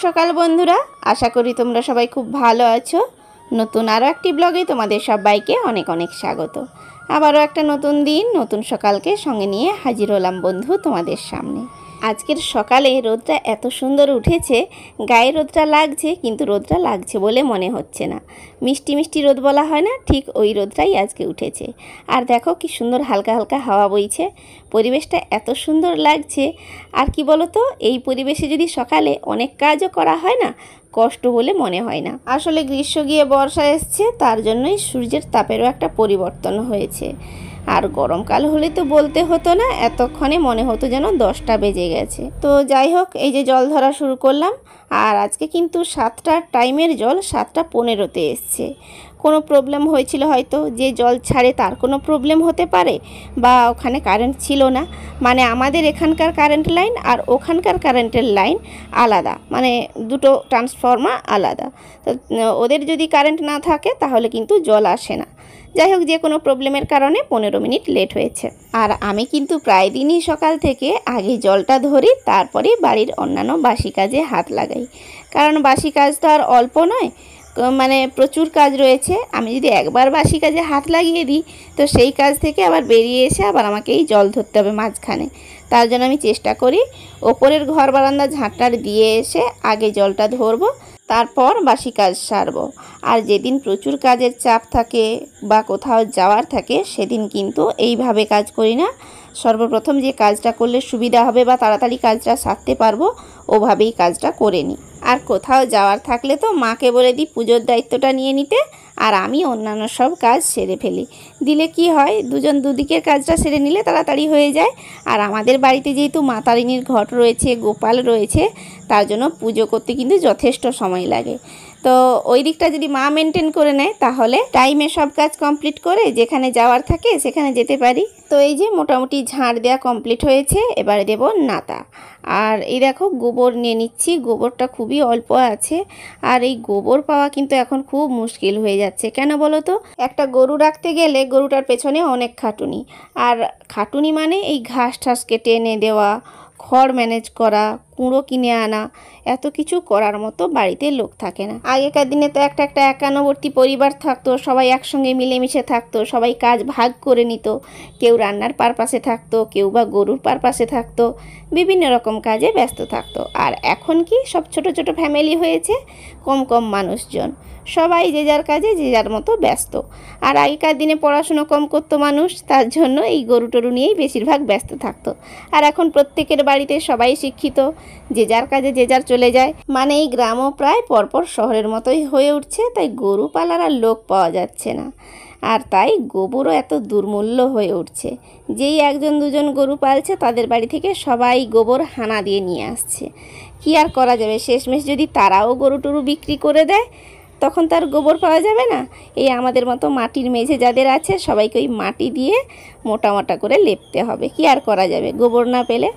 সকাল বন্ধুরা, আশা করি তোমরা সবাই খুব ভালো আছো। নতুন আরও একটি ব্লগে তোমাদের সবাইকে অনেক অনেক স্বাগত। আবারও একটা নতুন দিন, নতুন সকালকে সঙ্গে নিয়ে হাজির হলাম বন্ধু তোমাদের সামনে। আজকের সকালে রোদটা এত সুন্দর উঠেছে, গায়ে রোদটা লাগছে কিন্তু রোদটা লাগছে বলে মনে হচ্ছে না। মিষ্টি মিষ্টি রোদ বলা হয় না, ঠিক ওই রোদটাই আজকে উঠেছে। আর দেখো কি সুন্দর হালকা হালকা হাওয়া বইছে, পরিবেশটা এত সুন্দর লাগছে। আর কি বলো তো, এই পরিবেশে যদি সকালে অনেক কাজও করা হয় না, কষ্ট বলে মনে হয় না। আসলে গ্রীষ্ম গিয়ে বর্ষা এসছে, তার জন্যই সূর্যের তাপেরও একটা পরিবর্তন হয়েছে। আর গরমকাল হলে তো বলতে হতো না, এতক্ষণে মনে হতো যেন 10টা বেজে গেছে। তো যাই হোক, এই যে জল ধরা শুরু করলাম। আর আজকে কিন্তু 7টার টাইমের জল 7:15-তে এসছে। কোনো প্রবলেম হয়েছিল হয়তো, যে জল ছাড়ে তার কোনো প্রবলেম হতে পারে, বা ওখানে কারেন্ট ছিল না। মানে আমাদের এখানকার কারেন্ট লাইন আর ওখানকার কারেন্টের লাইন আলাদা, মানে দুটো ট্রান্সফর্মার আলাদা। তো ওদের যদি কারেন্ট না থাকে তাহলে কিন্তু জল আসে না। যাই হোক, যে কোনো প্রবলেমের কারণে 15 মিনিট লেট হয়েছে। আর আমি কিন্তু প্রায় দিনই সকাল থেকে আগে জলটা ধরি, তারপরে বাড়ির অন্যান্য বাসি কাজে হাত লাগাই। কারণ বাসি কাজ তো আর অল্প নয়, মানে প্রচুর কাজ রয়েছে। আমি যদি একবার বাসি কাজে হাত লাগিয়ে দিই, তো সেই কাজ থেকে আবার বেরিয়ে এসে আবার আমাকে এই জল ধরতে হবে মাঝখানে। তার জন্য আমি চেষ্টা করি ওপরের ঘর বারান্দা ঝাঁটার দিয়ে এসে আগে জলটা ধরবো, তারপর বাসি কাজ সারবো। আর যেদিন প্রচুর কাজের চাপ থাকে বা কোথাও যাওয়ার থাকে, সেদিন কিন্তু এইভাবে কাজ করি না। সর্বপ্রথম যে কাজটা করলে সুবিধা হবে বা তাড়াতাড়ি কাজটা সারতে পারবো, ওভাবেই কাজটা করে নিই। আর কোথাও যাওয়ার থাকলে তো মাকে বলে দিই পুজোর দায়িত্বটা নিয়ে নিতে, আর আমি অন্যান্য সব কাজ সেরে ফেলি। দিলে কি হয়, দুজন দুদিকের কাজটা সেরে নিলে তাড়াতাড়ি হয়ে যায়। আর আমাদের বাড়িতে যেহেতু মা তারিণীর ঘট রয়েছে, গোপাল রয়েছে, তার জন্য পুজো করতে কিন্তু যথেষ্ট সময় লাগে। তো ওই দিকটা যদি মা মেনটেন করে নেয়, তাহলে টাইমে সব কাজ কমপ্লিট করে যেখানে যাওয়ার থাকে সেখানে যেতে পারি। তো এই যে মোটামুটি ঝাড় দেওয়া কমপ্লিট হয়েছে, এবারে দেব নাতা। আর এই দেখো গোবর নিয়ে নিচ্ছি, গোবরটা খুবই অল্প আছে। আর এই গোবর পাওয়া কিন্তু এখন খুব মুশকিল হয়ে যাচ্ছে। কেন বলো তো, একটা গরু রাখতে গেলে গরুটার পেছনে অনেক খাটুনি। আর খাটুনি মানে এই ঘাস ঠাস কেটে এনে দেওয়া, খড় ম্যানেজ করা, কুঁড়ো কিনে আনা, এত কিছু করার মতো বাড়িতে লোক থাকে না। আগেকার দিনে তো একটা একান্নবর্তী পরিবার থাকতো, সবাই একসঙ্গে মিলেমিশে থাকতো, সবাই কাজ ভাগ করে নিত। কেউ রান্নার পারপাসে থাকতো, কেউ বা গরুর পারপাসে থাকতো, বিভিন্ন রকম কাজে ব্যস্ত থাকতো। আর এখন কি, সব ছোট ছোট ফ্যামিলি হয়েছে, কম কম মানুষজন, সবাই যে যার কাজে যে যার মতো ব্যস্ত। আর আগেকার দিনে পড়াশুনো কম করতো মানুষ, তার জন্য এই গরু টরু নিয়েই বেশিরভাগ ব্যস্ত থাকতো। আর এখন প্রত্যেকের বাড়িতে সবাই শিক্ষিত, যে যার কাজে যে যার চলে যায়। মানে এই গ্রামও প্রায় পরপর শহরের মতোই হয়ে উঠছে, তাই গরু পালার আর লোক পাওয়া যাচ্ছে না। আর তাই গোবরও এত দুর্মূল্য হয়ে উঠছে। যেই একজন দুজন গরু পালছে, তাদের বাড়ি থেকে সবাই গোবর হানা দিয়ে নিয়ে আসছে। কি আর করা যাবে, শেষমেশ যদি তারাও গরু টরু বিক্রি করে দেয়, তখন তার গোবর পাওয়া যাবে না। এই আমাদের মতো মাটির মেঝে যাদের আছে, সবাইকে ওই মাটি দিয়ে মোটা মোটা করে লেপতে হবে। কি আর করা যাবে গোবর না পেলে।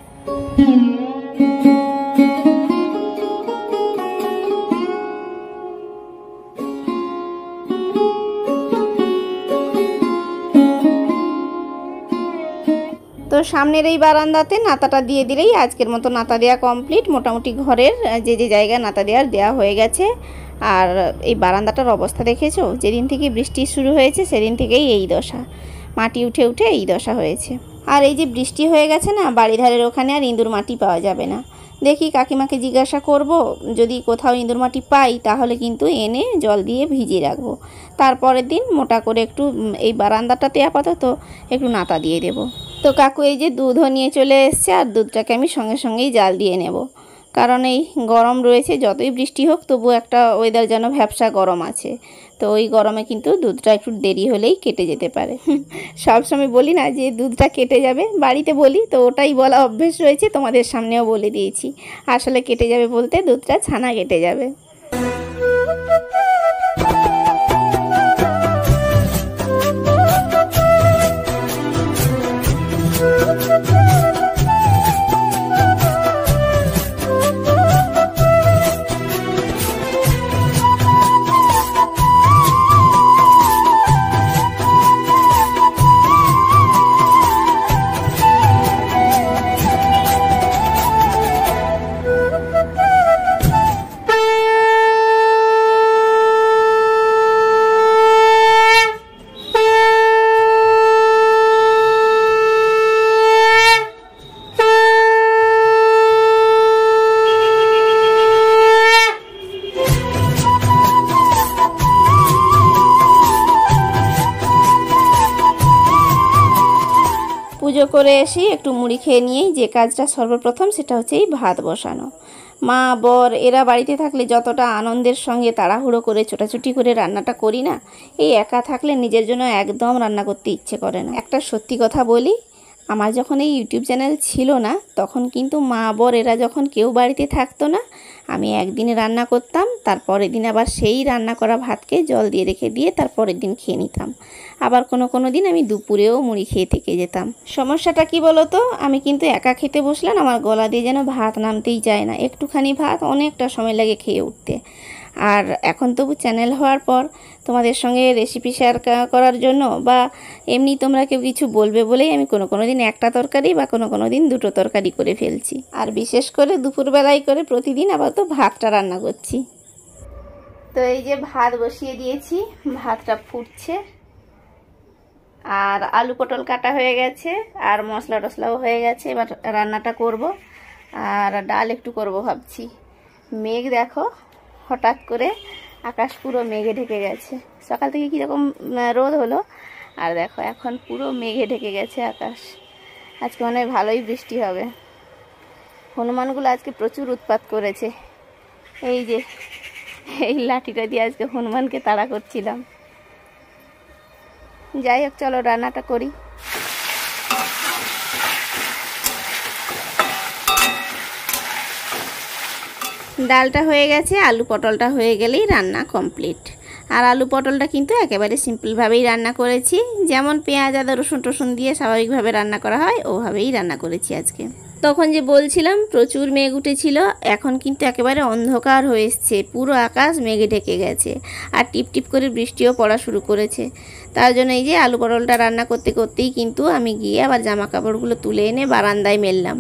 তো সামনের এই বারান্দাতে নাতাটা দিয়ে দিলেই আজকের মতো নাতা দেওয়া কমপ্লিট। মোটামুটি ঘরের যে যে জায়গায় নাতা দেওয়া হয়ে গেছে। আর এই বারান্দাটার অবস্থা দেখেছো, যেদিন থেকে বৃষ্টি শুরু হয়েছে সেদিন থেকেই এই দশা, মাটি উঠে উঠে এই দশা হয়েছে। আর এই যে বৃষ্টি হয়ে গেছে না, বাড়িধারের ওখানে আর ইঁদুর মাটি পাওয়া যাবে না। দেখি কাকিমাকে জিজ্ঞাসা করব, যদি কোথাও ইঁদুর মাটি পাই তাহলে কিন্তু এনে জল দিয়ে ভিজিয়ে রাখবো। তারপরের দিন মোটা করে একটু এই বারান্দাটাতে আপাতত একটু নাতা দিয়ে দেব। তো কাকু এই যে দুধও নিয়ে চলে এসছে, আর দুধটাকে আমি সঙ্গে সঙ্গেই জাল দিয়ে নেব। কারণ এই গরম রয়েছে, যতই বৃষ্টি হোক তবু একটা ওয়েদার যেন ভ্যাপসা গরম আছে। তো ওই গরমে কিন্তু দুধটা একটু দেরি হলেই কেটে যেতে পারে। সবসময় বলি না যে দুধটা কেটে যাবে, বাড়িতে বলি তো ওটাই বলা অভ্যেস রয়েছে, তোমাদের সামনেও বলে দিয়েছি। আসলে কেটে যাবে বলতে দুধটা ছানা কেটে যাবে। পুজো করে এসে একটু মুড়ি খেয়ে নিয়েই যে কাজটা সর্বপ্রথম সেটা হচ্ছে এই ভাত বসানো। মা বর এরা বাড়িতে থাকলে যতটা আনন্দের সঙ্গে তাড়াহুড়ো করে ছোটাছুটি করে রান্নাটা করি না, এই একা থাকলে নিজের জন্য একদম রান্না করতে ইচ্ছে করে না। একটা সত্যি কথা বলি, আমার যখন এই ইউটিউব চ্যানেল ছিল না তখন কিন্তু মা বর এরা যখন কেউ বাড়িতে থাকতো না, আমি একদিনে রান্না করতাম, তারপরের দিন আবার সেই রান্না করা ভাতকে জল দিয়ে রেখে দিয়ে তারপরের দিন খেয়ে নিতাম। আবার কোনো দিন আমি দুপুরেও মুড়ি খেয়ে থেকে যেতাম। সমস্যাটা কি বলো তো, আমি কিন্তু একা খেতে বসলাম আমার গলা দিয়ে যেন ভাত নামতেই চায় না। একটুখানি ভাত অনেকটা সময় লাগে খেয়ে উঠতে। আর এখন তবু চ্যানেল হওয়ার পর তোমাদের সঙ্গে রেসিপি শেয়ার করার জন্য বা এমনি তোমরা কেউ কিছু বলবে বলেই আমি কোনো দিন একটা তরকারি বা কোনো দিন দুটো তরকারি করে ফেলছি। আর বিশেষ করে দুপুরবেলায় করে প্রতিদিন আবার তো ভাতটা রান্না করছি। তো এই যে ভাত বসিয়ে দিয়েছি, ভাতটা ফুটছে, আর আলু পটল কাটা হয়ে গেছে, আর মশলা টশলাও হয়ে গেছে। এবার রান্নাটা করব, আর ডাল একটু করব ভাবছি। মেঘ দেখো, হঠাৎ করে আকাশ পুরো মেঘে ঢেকে গেছে। সকাল থেকে কীরকম রোদ হলো, আর দেখো এখন পুরো মেঘে ঢেকে গেছে আকাশ। আজকে মনে হয় ভালোই বৃষ্টি হবে। হনুমানগুলো আজকে প্রচুর উৎপাত করেছে। এই যে এই লাঠিটা দিয়ে আজকে হনুমানকে তাড়া করছিলাম। যাই হোক, চলো রান্নাটা করি। ডালটা হয়ে গেছে, আলু পটলটা হয়ে গেলেই রান্না কমপ্লিট। আর আলু পটলটা কিন্তু একেবারে সিম্পলভাবেই রান্না করেছি, যেমন পেঁয়াজ আদা রসুন টসুন দিয়ে স্বাভাবিকভাবে রান্না করা হয় ওভাবেই রান্না করেছি আজকে। তখন যে বলছিলাম প্রচুর মেঘ উঠেছিল, এখন কিন্তু একেবারে অন্ধকার হয়ে এসছে, পুরো আকাশ মেঘে ঢেকে গেছে, আর টিপটিপ করে বৃষ্টিও পড়া শুরু করেছে। তার জন্য এই যে আলু পটলটা রান্না করতে করতেই কিন্তু আমি গিয়ে আবার জামা কাপড়গুলো তুলে এনে বারান্দায় মেললাম।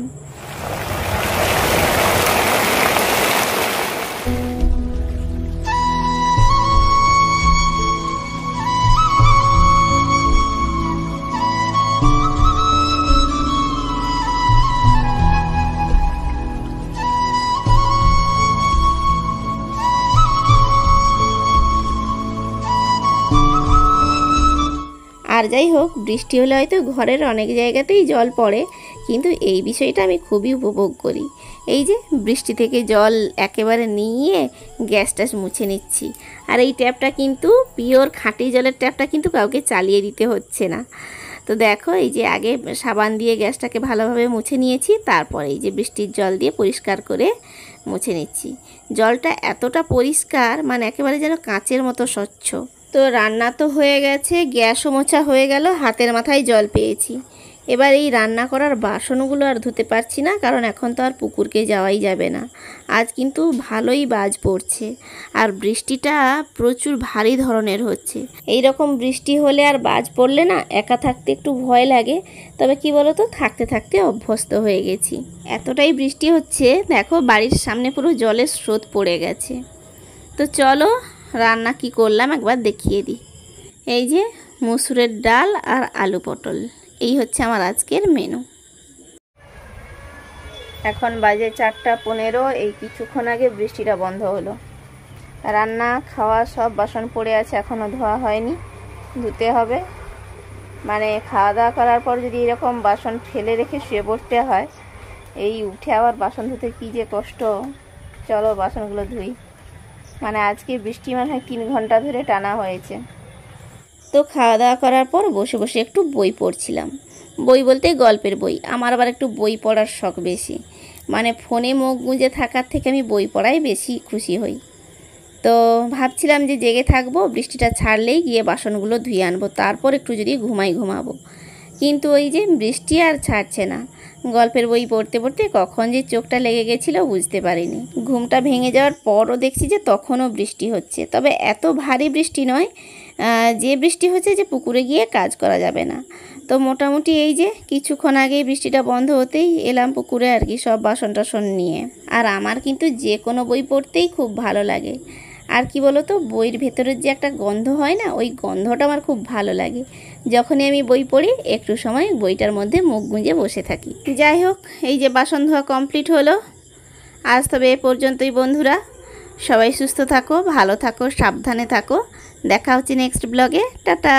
আর যাই হোক, বৃষ্টি হলে হয়তো ঘরের অনেক জায়গাতেই জল পড়ে, কিন্তু এই বিষয়টা আমি খুবই উপভোগ করি। এই যে বৃষ্টি থেকে জল একেবারে নিয়ে গ্যাস ট্যাস মুছে নিচ্ছি। আর এই ট্যাপটা কিন্তু পিওর খাঁটি জলের ট্যাপটা, কিন্তু কাউকে চালিয়ে দিতে হচ্ছে না। তো দেখো, এই যে আগে সাবান দিয়ে গ্যাসটাকে ভালোভাবে মুছে নিয়েছি, তারপর এই যে বৃষ্টির জল দিয়ে পরিষ্কার করে মুছে নিচ্ছি। জলটা এতটা পরিষ্কার, মানে একেবারে যেন কাঁচের মতো স্বচ্ছ। তো রান্না তো হয়ে গেছে, গ্যাসও মোছা হয়ে গেল, হাতের মাথায় জল পেয়েছি। এবার এই রান্না করার বাসনগুলো আর ধুতে পারছি না, কারণ এখন তো আর পুকুরকে যাওয়াই যাবে না। আজ কিন্তু ভালোই বাজ পড়ছে, আর বৃষ্টিটা প্রচুর ভারী ধরনের হচ্ছে। এই রকম বৃষ্টি হলে আর বাজ পড়লে না একা থাকতে একটু ভয় লাগে, তবে কি বলো তো, থাকতে থাকতে অভ্যস্ত হয়ে গেছি। এতটাই বৃষ্টি হচ্ছে, দেখো বাড়ির সামনে পুরো জলের স্রোত পড়ে গেছে। তো চলো রান্না কি করলাম একবার দেখিয়ে দিই। এই যে মসুরের ডাল আর আলু পটল, এই হচ্ছে আমার আজকের মেনু। এখন বাজে 4:15। এই কিছুক্ষণ আগে বৃষ্টিটা বন্ধ হলো। রান্না খাওয়া সব বাসন পড়ে আছে, এখনও ধোয়া হয়নি, ধুতে হবে। মানে খাওয়া দাওয়া করার পর যদি এরকম বাসন ফেলে রেখে শুয়ে পড়তে হয়, এই উঠে আবার বাসন ধুতে কী যে কষ্ট। চলো বাসনগুলো ধুই। মানে আজকে বৃষ্টি মনে হয় 3 ঘন্টা ধরে টানা হয়েছে। তো খাওয়া দাওয়া করার পর বসে বসে একটু বই পড়ছিলাম। বই বলতে গল্পের বই। আমার আবার একটু বই পড়ার শখ বেশি, মানে ফোনে মুখ গুঁজে থাকার থেকে আমি বই পড়াই বেশি খুশি হই। তো ভাবছিলাম যে জেগে থাকবো, বৃষ্টিটা ছাড়লেই গিয়ে বাসনগুলো ধুয়ে আনবো, তারপর একটু যদি ঘুমাবো। কিন্তু ওই যে বৃষ্টি আর ছাড়ছে না। গল্পের বই পড়তে পড়তে কখন যে চোখটা লেগে গেছিলো বুঝতে পারিনি। ঘুমটা ভেঙে যাওয়ার পরও দেখছি যে তখনও বৃষ্টি হচ্ছে, তবে এত ভারী বৃষ্টি নয়, যে বৃষ্টি হচ্ছে যে পুকুরে গিয়ে কাজ করা যাবে না। তো মোটামুটি এই যে কিছুক্ষণ আগেই বৃষ্টিটা বন্ধ হতেই এলাম পুকুরে আর কি, সব বাসন টাসন নিয়ে। আর আমার কিন্তু যে কোনো বই পড়তেই খুব ভালো লাগে। আর কি বলো তো, বইয়ের ভেতরের যে একটা গন্ধ হয় না, ওই গন্ধটা আমার খুব ভালো লাগে। যখনই আমি বই পড়ি একটু সময় বইটার মধ্যে মুখ গুঁজে বসে থাকি। যাই হোক, এই যে বাসন ধোয়া কমপ্লিট হলো। আজ তবে এ পর্যন্তই বন্ধুরা। সবাই সুস্থ থাকো, ভালো থাকো, সাবধানে থাকো। দেখা হচ্ছে নেক্সট ব্লগে। টাটা।